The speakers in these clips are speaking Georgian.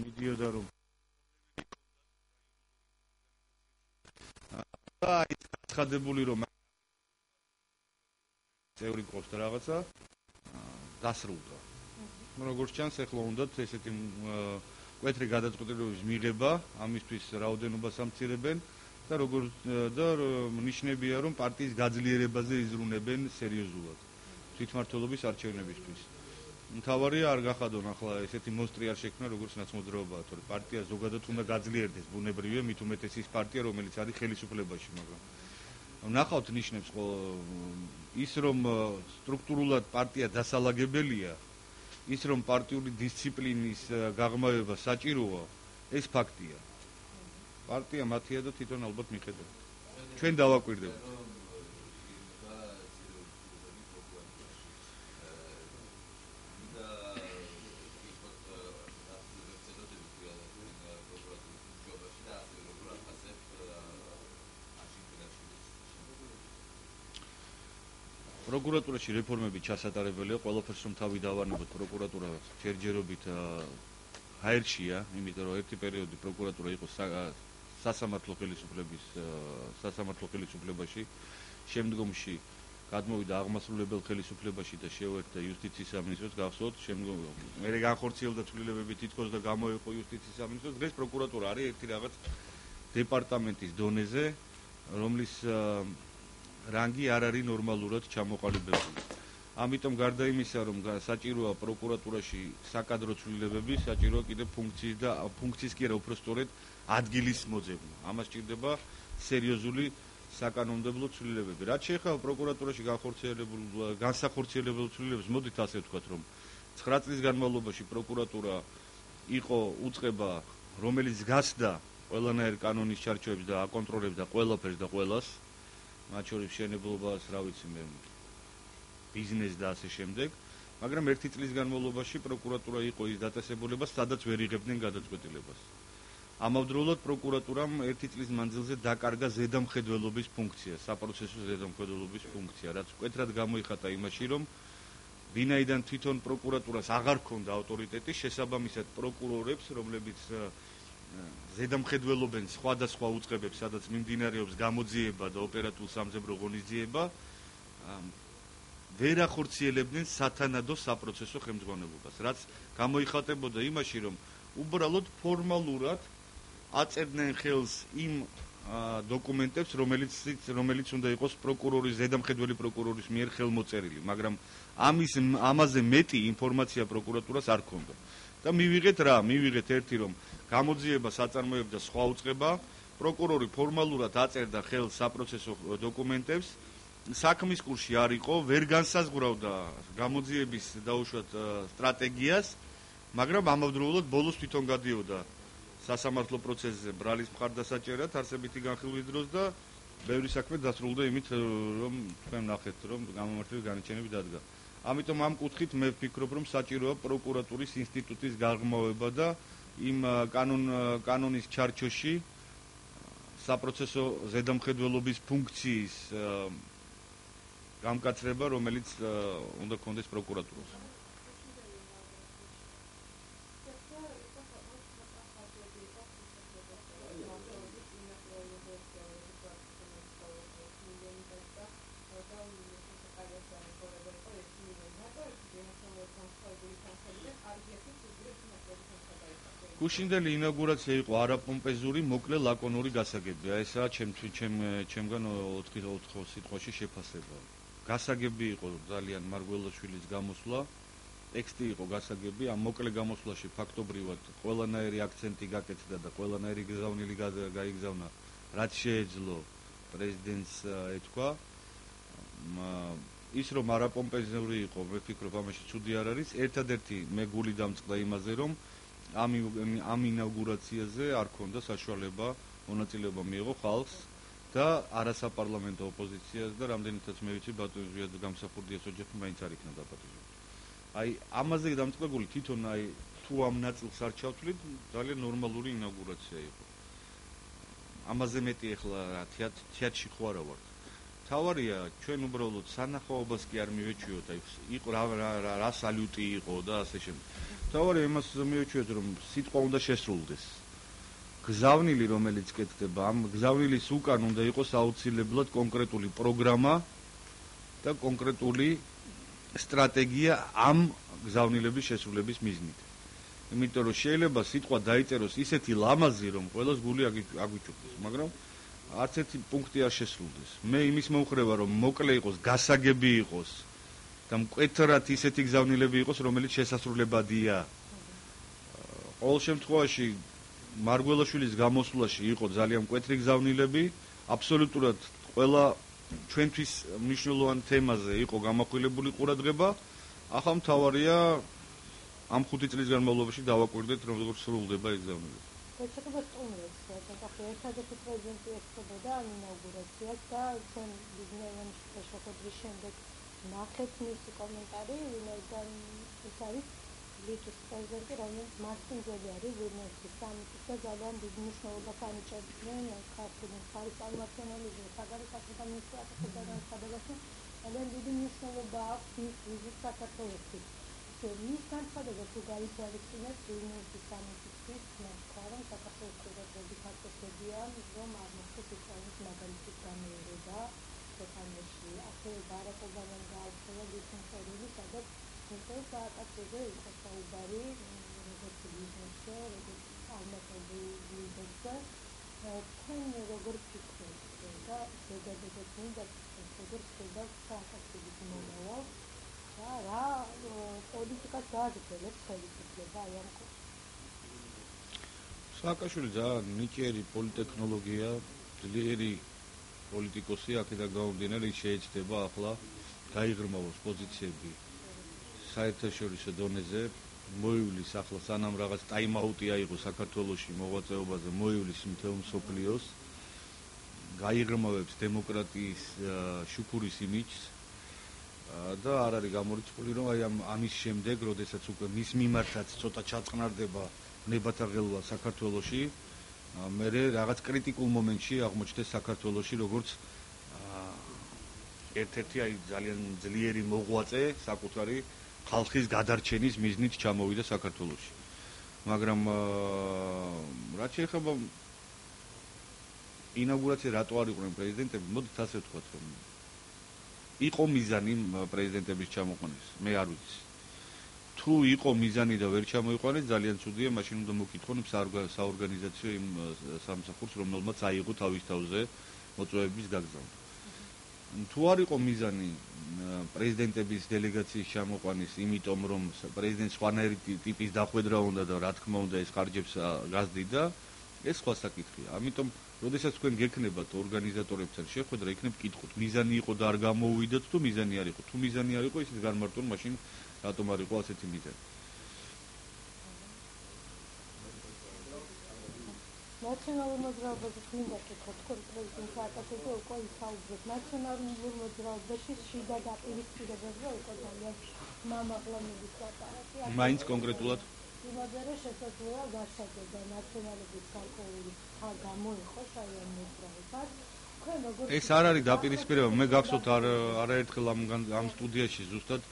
მიდიოდა რომ და ის ხადებული რომ წევრი ყავს და რაღაცა დასრულდა. როგორც ჩანს, ეხლა უნდათ ესეთი მკვეთრი გადაწყვეტილების მიღება, ამისთვის რაოდენობას ამცირებენ და როგორც და ნიშნებია რომ პარტიის გაძლიერებაზე იზრუნებენ სერიოზულად თვითმმართველობის არჩევნებისთვის. მთავარია არ გახადონ ახლა ესეთი მონსტრი არ შექმნა როგორც ნაცმოძრაობაა, თორე პარტია ზოგადად უნდა გაძლიერდეს, ბუნებრივია, მით უმეტეს ის პარტია რომელიც არის ხელისუფლებაში, მაგრამ ნახავთ ნიშნებს ის რომ სტრუქტურულად პარტია დასალაგებელია, ის რომ პარტიული დისციპლინის გაღრმავება საჭიროა, ეს ფაქტია. პარტია მათია და თვითონ ალბათ მიხედავთ. ჩვენ დავაკვირდებით. პროკურატურაში რეფორმები ჩასატარებელია, ყველაფერს რომ თავი დავარნებოთ, პროკურატურა ჯერჯერობით ჰაერშია, იმიტომ რომ ერთი პერიოდი პროკურატურა იყო სასამართლო ხელისუფლებაში, შემდგომში გადმოვიდა აღმასრულებელ ხელისუფლებაში და შეუერთდა იუსტიციის სამინისტროს, გახსოვთ, მერე განხორციელდა ცვლილებები თითქოს და გამოიყო იუსტიციის სამინისტროს, დღეს პროკურატურა არის ერთი რაღაც დეპარტამენტის დონეზე, რომლის რანგი არ არის ნორმალურად ჩამოყალიბებული. ამიტომ გარდა იმისა, რომ საჭიროა პროკურატურაში საკადრო ცვლილებები, საჭიროა კიდევ ფუნქციის კი არა, უფრო სწორედ ადგილის მოძებნა. ამას სჭირდება სერიოზული საკანონმდებლო ცვლილებები. რაც შეეხება პროკურატურაში განსახორციელებულ ცვლილებებს, მოდით ასე ვთქვათ, რომ 9 წლის განმავლობაში პროკურატურა იყო უწყება, რომელიც გასდა ყველანაირ კანონის ჩარჩოებს და აკონტროლებდა ყველაფერს და ყველას, მათ შორის მშენებლობას, რა ვიცი მე, ბიზნესს და ასე შემდეგ, მაგრამ 1 წლის განმავლობაში პროკურატურა იყო ის დაწესებულება, სადაც ვერ იღებდნენ გადაწყვეტილებას. ამავდროულად პროკურატურამ 1 წლის მანძილზე დაკარგა ზედამხედველობის ფუნქცია, საპროცესო ზედამხედველობის ფუნქცია, რაც მკვეთრად გამოიხატა იმაში, რომ ვინაიდან თვითონ პროკურატურას აღარ ჰქონდა ავტორიტეტი, შესაბამისად პროკურორებს, რომლებიც ზედამხედველობენ სხვადასხვა უწყებებს, სადაც მიმდინარეობს გამოძიება და ოპერატიულ სამძებრო ღონისძიება, ვერ ახორციელებდნენ სათანადო საპროცესო ხელმძღვანელობას, რაც გამოიხატებოდა იმაში, რომ უბრალოდ ფორმალურად აწერდნენ ხელს იმ დოკუმენტებს, რომელიც უნდა იყოს პროკურორის, ზედამხედველი პროკურორის მიერ ხელმოწერილი, მაგრამ ამაზე მეტი ინფორმაცია პროკურატურას არ ჰქონდა. და მივიღეთ რა? მივიღეთ ერთი, რომ გამოძიებას აწარმოებდა სხვა უწყება, პროკურორი ფორმალურად აწერდა ხელს საპროცესო დოკუმენტებს, საქმის კურსში არ იყო, ვერ განსაზღვრავდა გამოძიების დაუშვათ სტრატეგიას, მაგრამ ამავდროულად ბოლოს თვითონ გადიოდა სასამართლო პროცესზე ბრალის მხარდასაჭერად არსებითი განხილვის დროს და ბევრი საქმე დასრულდა იმით, რომ თქვენ ნახეთ, რომ გამომართლების განაჩენები დადგა. ამიტომ ამ კუთხით მე ვფიქრობ, რომ საჭიროა პროკურატურის ინსტიტუტის გაღრმავება და იმ კანონის ჩარჩოში საპროცესო ზედამხედველობის ფუნქციის გამკაცრება, რომელიც უნდა ქონდეს პროკურატურას. გუშინდელი ინაუგურაცია იყო არაპომპეზური, მოკლე ლაკონური გასაგები. ესაა ჩემგან 4 სიტყვაში შეფასება. გასაგები იყო ძალიან მარგველაშვილის გამოსვლა, ტექსტი იყო გასაგები, ამ მოკლე გამოსვლაში ფაქტობრივად ყველანაირი აქცენტი გაკეთდა და ყველანაირი გზავნილი გაიგზავნა, რაც შეეძლო პრეზიდენტს ეთქვა. ის რომ არაპომპეზური იყო, მე ვფიქრობ, ამაში ცუდი არ არის. ერთადერთი მე გული დამწყდა იმაზე, რომ ამ ინაუგურაციაზე არ ქონდა საშუალება მონაწილეობა მიიღო ხალხს და არასაპარლამენტო ოპოზიციას და რამდენიცაც მე ვიცი ბატონ ზვიად გამსახურდიას ოჯახი მაინც არ იქნა დაპატიჟებული. აი ამაზე დამწყებული თვითონ აი თუ ამ ნაწილს არ ჩავთვლით, ძალიან ნორმალური ინაუგურაცია იყო. ამაზე მეტი ეხლა რა თეატრში ხო არა ვარ. თავარია ჩვენ უბრალოდ სანახაობას კი არ მივეჩვიოთ, აი იყო რა სალუტი იყო და ასე შემდეგ. თავარი იმას მივიჩვენეთ, რომ სიტყვა უნდა შესრულდეს. გზავნილი, რომელიც კეთდება, ამ გზავნის უკან უნდა იყოს აუცილებლად კონკრეტული პროგრამა და კონკრეტული სტრატეგია ამ გზავნილების შესრულების მიზნით. იმიტომ რომ შეიძლება სიტყვა დაიწეროს ისეთი ლამაზი, რომ ყველას გული აგვიჭურდეს, მაგრამ არც ერთი პუნქტი არ შესრულდეს. მე იმის მომხრევა, რომ მოკლე იყოს, გასაგები იყოს და მკვეთრად ისეთი გზავნილები იყოს, რომელიც შესასრულებადია. ყოველ შემთხვევაში მარგველაშვილის გამოსვლაში იყო ძალიან მკვეთრი გზავნილები, აბსოლუტურად ყველა ჩვენთვის მნიშვნელოვან თემაზე იყო გამახვილებული ყურადღება. ახლა მთავარია ამ 5 წლის განმავლობაში დავაკვირდეთ, რომ როგორ სრულდება ეს გზავნილება. Potrzeba stłumić, tak jak prezydent eksportoda inauguracjach, da sen biznesem też podwyższenie nakład misji komentary, wynajdam usali liczy prezydent, również Martin Zeliari, wynajdam sam to zadam biznes na obakanie czerwone, karty na parę palmacjonalnych, sagary kapitan misja, to zadam sadawasy, ale biznes na obak wizyta katolicka. Misjan sadawasy gali Palestina, biznes sam na Karan საქართველოს დედიკაცია რომ აღმოჩნდა ისრაელის მაგალითის გამიერება ქვეყანაში ასევე ბარაკ ობამამ გააცხადა დისენსორული სადაც მოსწავლე სააკაცებზე იყო საუბარი როგორც ბიზნესზე როგორც ალმატები ბიზნესზე თქვენ როგორ ფიქრობთ და ზოგადად და როგორ ხდება სააკაცების მომავალ და რა პოლიტიკას გააგრძელებს ხელისუფლება აი ამ სააკაშვილი ძალიან ნიჭიერი პოლიტექნოლოგია, ძლიერი პოლიტიკოსი, აქედან გამომდინარე შეეცდება ახლა გაიღრმავოს პოზიციები საერთაშორისო დონეზე, მოივლის ახლა სანამ რაღაც ტაიმაუტი აიღო საქართველოში მოღვაწეობაზე, მოივლის მთელ მსოფლიოს, გაიღრმავებს დემოკრატიის შუქურის იმიჯს და არ არის გამორიცხული, რომ აი ამის შემდეგ, როდესაც უკვე მის მიმართაც ცოტა ჩაწყნარდება ნებათა ღელვა საქართველოში, მე რაღაც კრიტიკულ მომენტში აღმოჩნდეს საქართველოში, როგორც ერთ-ერთი აი ძალიან ძლიერი მოღვაწე საკუთარი ხალხის გადარჩენის მიზნით ჩამოვიდა საქართველოში. მაგრამ რაც შეეხება ინაუგურაცია რატო არ იყვნენ პრეზიდენტები, მოდით ასე ვთქვათ, რომ იყო მიზანი პრეზიდენტების ჩამოყვანის, მე არ ვიცი. თუ იყო მიზანი და ვერ ჩამოიყვანეს, ძალიან ცუდია, მაშინ უნდა მოკითხონ საორგანიზაციო იმ სამსახურს, რომელმაც აიღო თავის თავზე მოწვევების გაგზავნა. თუ არ იყო მიზანი პრეზიდენტების დელეგაციის ჩამოყვანის, იმიტომ რომ პრეზიდენტს სხვანაირი ტიპის დახვედრა უნდა და რა თქმა უნდა ეს ხარჯებს გაზდიდა, ეს სხვა საკითხია. ამიტომ, როდესაც თქვენ გექნებათ ორგანიზატორებთან შეხვედრა, იქნებ კითხოთ, მიზანი იყო და არ გამოუვიდათ, თუ მიზანი არ იყო. თუ მიზანი არ იყო, ისიც განმარტონ, მაშინ რატომ არ იყო ასეთი მიზანი? ნაციონალური მოძრაობაზე მინდა კითხო, თქვენ პრეზიდენტ სააკაშვილზე უკვე ისაუბრეთ. ნაციონალური მოძრაობაში შიდა დაპირისპირებებზე უკვე ძალიან მამაღლა მიდის ლაპარაკი. მაინც კონკრეტულად იმაზე რომ შესაძლოა გასაგებია ნაციონალების გარკვეული ხა გამოიყოს აი ამ მოძრაობას. ეს არ არის დაპირისპირება, მე გახსოვთ არაერთხელ ამ სტუდიაში ზუსტად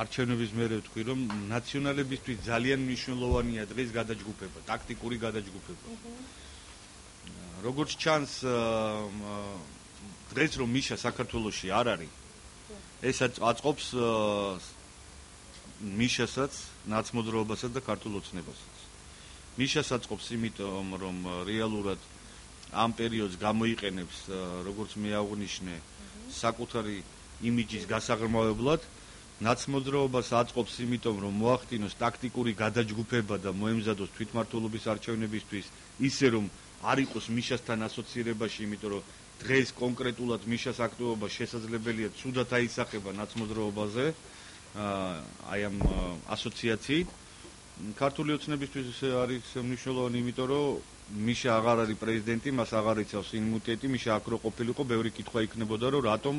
არჩევნების მერე ვთქვი, რომ ნაციონალებისთვის ძალიან მნიშვნელოვანია დღეს გადაჯგუფება, ტაქტიკური გადაჯგუფება. როგორც ჩანს, დღეს რომ მიშა საქართველოში არ არის, ეს აწყობს მიშასაც, ნაცმოძრაობასაც და ქართულ ოცნებასაც. მიშას აწყობს იმიტომ, რომ რეალურად ამ პერიოდს გამოიყენებს, როგორც მე აღვნიშნე, საკუთარი იმიჯის გასაღრმავებლად, ნაცმოძრაობას აწყობს იმიტომ, რომ მოახდინოს ტაქტიკური გადაჯგუფება და მოემზადოს თვითმმართველობის არჩევნებისთვის, ისე რომ არ იყოს მიშასთან ასოცირებაში, იმიტომ რომ დღეს კონკრეტულად მიშას აქტივობა შესაძლებელია ცუდად აისახება ნაცმოძრაობაზე, აი ამ ასოციაციით. ქართული ოცნებისთვის არის მნიშვნელოვანი, იმიტომ რომ მიშა აღარ არის პრეზიდენტი, მას აღარ იცავს იმუნიტეტი, მიშა აქ რო ყოფილიყო, ბევრი კითხვა იქნებოდა, რომ რატომ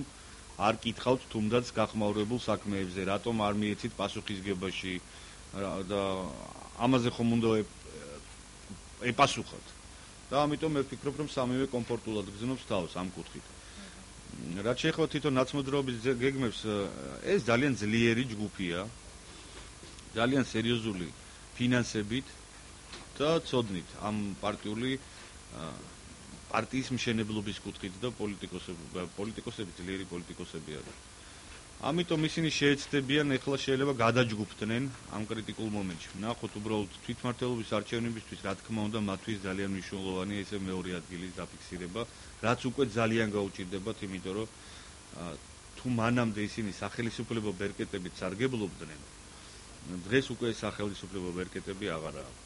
არ კითხავთ თუნდაც გახმაურებულ საქმეებზე, რატომ არ მიეცით პასუხისგებაში და ამაზე ხომ უნდა ეპასუხოთ. და ამიტომ მე ვფიქრობ, რომ სამივე კომფორტულად გრძნობს თავს ამ კუთხით. რაც შეეხება თვითონ ნაცმოძრაობის გეგმებს, ეს ძალიან ძლიერი ჯგუფია. ძალიან სერიოზული ფინანსებით და ცოდნით ამ პარტიის მშენებლობის კუთხით და პოლიტიკოსები ძლიერი პოლიტიკოსები არის. ამიტომ ისინი შეეცდებიან ეხლა შეიძლება გადაჯგუფდნენ ამ კრიტიკულ მომენტში. ნახოთ უბრალოდ თვითმმართველობის არჩევნებისთვის რა თქმა უნდა მათთვის ძალიან მნიშვნელოვანია ესე მეორე ადგილის დაფიქსირება, რაც უკვე ძალიან გაუჭირდებათ, იმიტომ რომ თუ მანამდე ისინი სახელმწიფო ბერკეტებით სარგებლობდნენ, დღეს უკვე სახელმწიფო ბერკეტები აღარა აქვთ.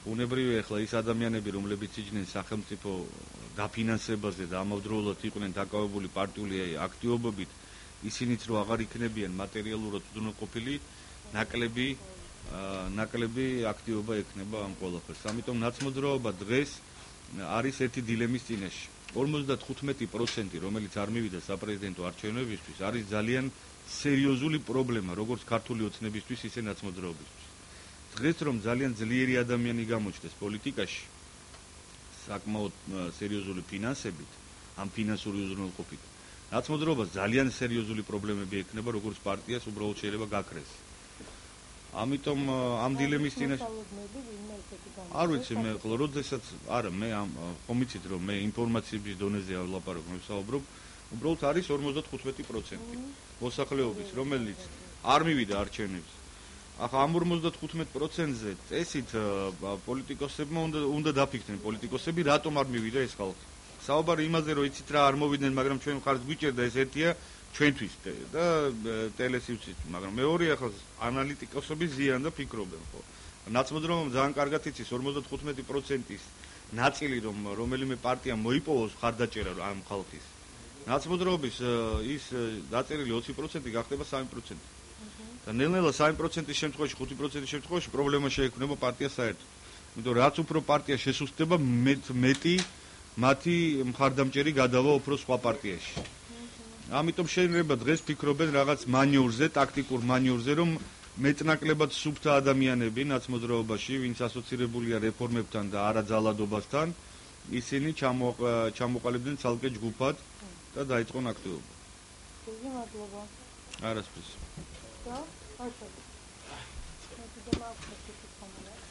უნებრივია ახლა ის ადამიანები, რომლებიც იჯნენ სახელმწიფო დაფინანსებაზე და ამავდროულად იყვნენ დაკავებული პარტიული აქტივობებით, ისინიც რო აღარ იქნებიან მატერიალურად უზრუნველყოფილი, ნაკლები აქტივობა ექნება ამ ყველაფერს. ამიტომ ნაცმოძრაობა დღეს არის ერთი დილემის წინაშე. 55%, რომელიც არ მივიდა საპრეზიდენტო არჩევნებისთვის, არის ძალიან სერიოზული პრობლემა, როგორც ქართული ოცნებისთვის, ისე ნაცმოძრაობისთვის. დღეს რომ ძალიან ძლიერი ადამიანი გამოჩნდეს პოლიტიკაში, საკმაოდ სერიოზული ფინანსებით, ამ ფინანსური უზრუნველყოფით, ნაცმოძრაობას ძალიან სერიოზული პრობლემები ექნება, როგორც პარტიას უბრალოდ შეიძლება გაქრეს. ამიტომ ამ დილემის წინაშე არ ვიცი მე ხოლმე როდესაც არა მე ხომ იცით რომ მე ინფორმაციების დონეზე ვლაპარაკობ, მე ვსაუბრობ, უბრალოდ არის 55% მოსახლეობის, რომელიც არ მივიდა არჩევნებს. ახლა ამ 55%-ზე წესით პოლიტიკოსებმა უნდა დაფიქრდნენ პოლიტიკოსები, რატომ არ მივიდა ეს ხალხი. საუბარი იმაზე რომ იცით რა არ მოვიდნენ, მაგრამ ჩვენ მხარს გვიჭერდა ეს ერთია ჩვენთვის და ტელესივცით, მაგრამ მეორე ახლა ანალიტიკოსები ზიან და ფიქრობენ ხო. ნაცმოძრაობამ ძალიან კარგად იცის 55%-ის ნაწილი რომელიმე პარტიამ მოიპოვოს მხარდაჭერა ამ ხალხის. ნაცმოძრაობის ის დაწერილი 20% გახდება 3%. და ნელ-ნელა 3%-ის შემთხვევაში, 5%-ის შემთხვევაში პრობლემა შეექმნება პარტიას საერთოდ. იმიტომ რაც უფრო პარტია შესუსტდება, მეტი მათი მხარდამჭერი გადავა უფრო სხვა პარტიაში. ამიტომ შეიძლება დღეს ფიქრობენ რაღაც მანიურზე, ტაქტიკურ მანიურზე, რომ მეტნაკლებად სუფთა ადამიანები ნაცმოძრაობაში, ვინც ასოცირებულია რეფორმებთან და არაძალადობასთან, ისინი ჩამოყალიბდნენ ცალკე ჯგუფად და დაიწყონ აქტივობა. მადლობა. არასდროს. და, ასე. მე კიდევ მაქვს